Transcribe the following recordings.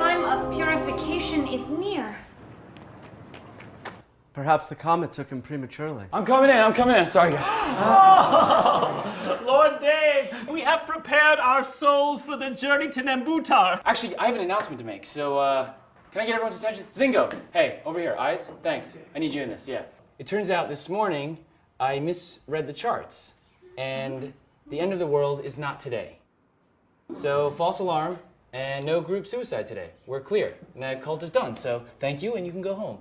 time of purification is near. Perhaps the comet took him prematurely. I'm coming in. Sorry, guys. Oh, Lord Dave, we have prepared our souls for the journey to Nambutar. Actually, I have an announcement to make, so, can I get everyone's attention? Zingo, hey, over here, eyes, thanks. I need you in this, yeah. It turns out this morning, I misread the charts, and the end of the world is not today. So, false alarm, and no group suicide today. We're clear, and that cult is done, so thank you, and you can go home.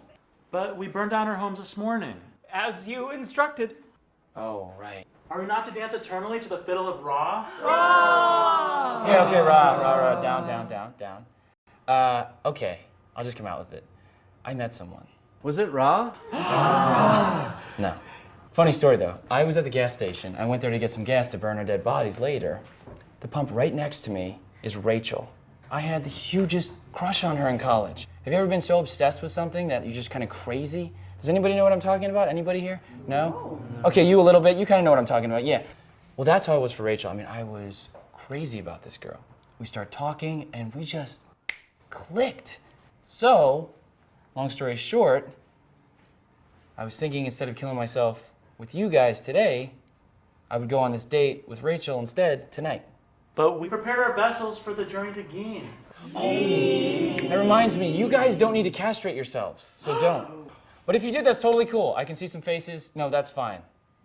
But we burned down our homes this morning, as you instructed. Oh, right. Are we not to dance eternally to the fiddle of Ra? Okay, Ra, down. Okay, I'll just come out with it. I met someone. Was it Ra? No. Funny story, though. I was at the gas station. I went there to get some gas to burn our dead bodies later. The pump right next to me is Rachel. I had the hugest crush on her in college. Have you ever been so obsessed with something that you're just kind of crazy? Does anybody know what I'm talking about? Anybody here? No? Okay, you a little bit. You kind of know what I'm talking about, yeah. Well, that's how it was for Rachel. I mean, I was crazy about this girl. We start talking, and we just clicked. So, long story short, I was thinking instead of killing myself with you guys today, I would go on this date with Rachel instead tonight. But we prepared our vessels for the journey to Geen. That reminds me, you guys don't need to castrate yourselves, so don't. But if you did, that's totally cool. I can see some faces. No, that's fine.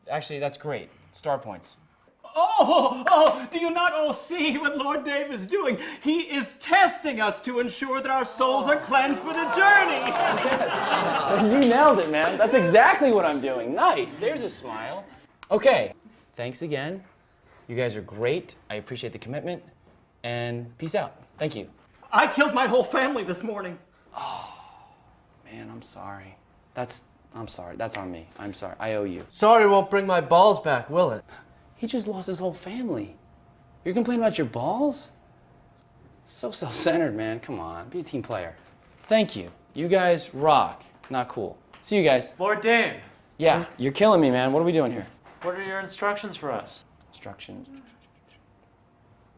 Actually, that's great. Star points. Do you not all see what Lord Dave is doing? He is testing us to ensure that our souls are cleansed for the journey. You nailed it, man. That's exactly what I'm doing. Nice. There's a smile. Okay. Thanks again. You guys are great. I appreciate the commitment. And peace out. Thank you. I killed my whole family this morning. Man, I'm sorry. I'm sorry. That's on me. I'm sorry. I owe you. Sorry won't bring my balls back, will it? He just lost his whole family. You're complaining about your balls? So self-centered, man. Come on. Be a team player. Thank you. You guys rock. Not cool. See you guys. Lord Dave. Yeah, you're killing me, man. What are we doing here? What are your instructions for us? Instructions.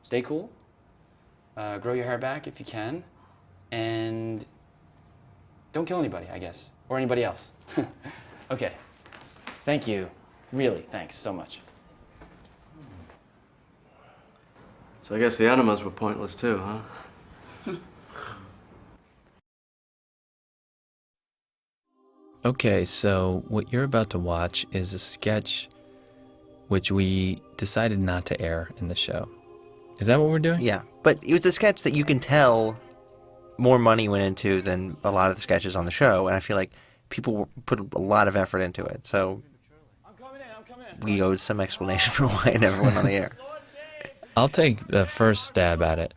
Stay cool. Grow your hair back if you can. And don't kill anybody, I guess. Or anybody else. Okay. Thank you. Really, thanks so much. So I guess the enemas were pointless too, huh? Okay, so what you're about to watch is a sketch which we decided not to air in the show. Is that what we're doing? Yeah, but it was a sketch that you can tell more money went into than a lot of the sketches on the show, and I feel like people put a lot of effort into it, so we owed some explanation for why it never went on the air. I'll take the first stab at it.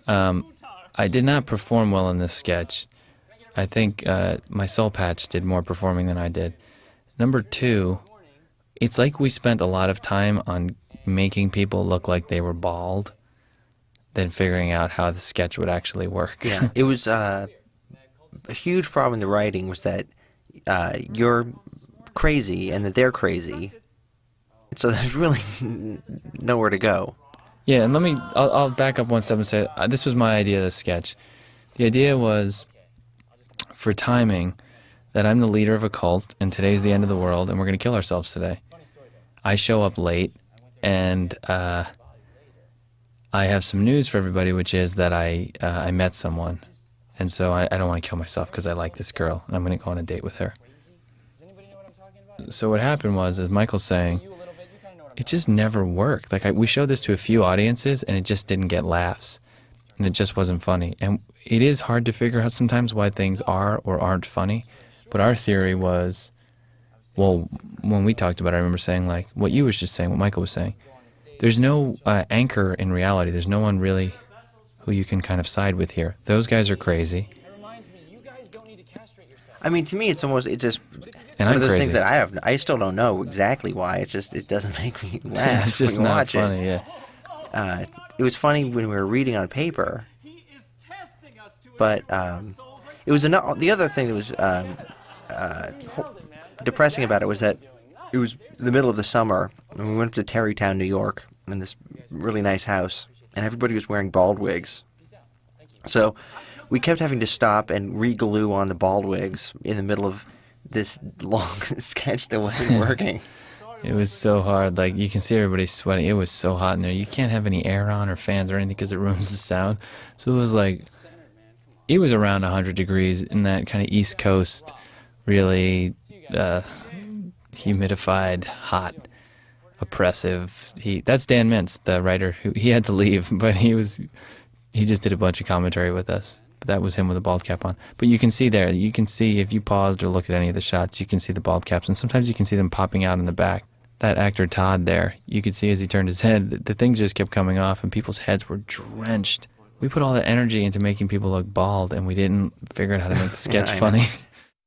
I did not perform well in this sketch. I think my soul patch did more performing than I did. Number two, it's like we spent a lot of time on making people look like they were bald than figuring out how the sketch would actually work. Yeah, it was a huge problem in the writing was that you're crazy and that they're crazy, so there's really nowhere to go. Yeah, and I'll back up one step and say, this was my idea of the sketch. The idea was, for timing, that I'm the leader of a cult, and today's the end of the world, and we're going to kill ourselves today. I show up late, and I have some news for everybody, which is that I met someone. And so I don't want to kill myself because I like this girl, and I'm going to go on a date with her. So what happened was, as Michael's saying, it just never worked. Like, we showed this to a few audiences, and it just didn't get laughs. And it just wasn't funny. And it is hard to figure out sometimes why things are or aren't funny. But our theory was, well, when we talked about it, I remember saying, like, what you was just saying, what Michael was saying. There's no anchor in reality. There's no one really who you can kind of side with here. Those guys are crazy. I mean, to me, it's just And one I'm of those crazy. things that I still don't know exactly why. It doesn't make me laugh. It's just when you not watch funny, it. yeah. It was funny when we were reading on paper, but it was the other thing that was depressing about it was that it was the middle of the summer, and we went up to Terrytown, New York, in this really nice house, and everybody was wearing bald wigs. So we kept having to stop and re-glue on the bald wigs in the middle of this long sketch that wasn't working. It was so hard. Like, you can see everybody sweating. It was so hot in there. You can't have any air on or fans or anything because it ruins the sound. So it was like, it was around 100 degrees in that kind of East Coast, really humidified, hot, oppressive heat. That's Dan Mintz, the writer. He had to leave, but he just did a bunch of commentary with us. But that was him with a bald cap on. But you can see there, you can see if you paused or looked at any of the shots, you can see the bald caps. And sometimes you can see them popping out in the back. That actor Todd there, you could see as he turned his head, the things just kept coming off and people's heads were drenched. We put all that energy into making people look bald and we didn't figure out how to make the sketch funny.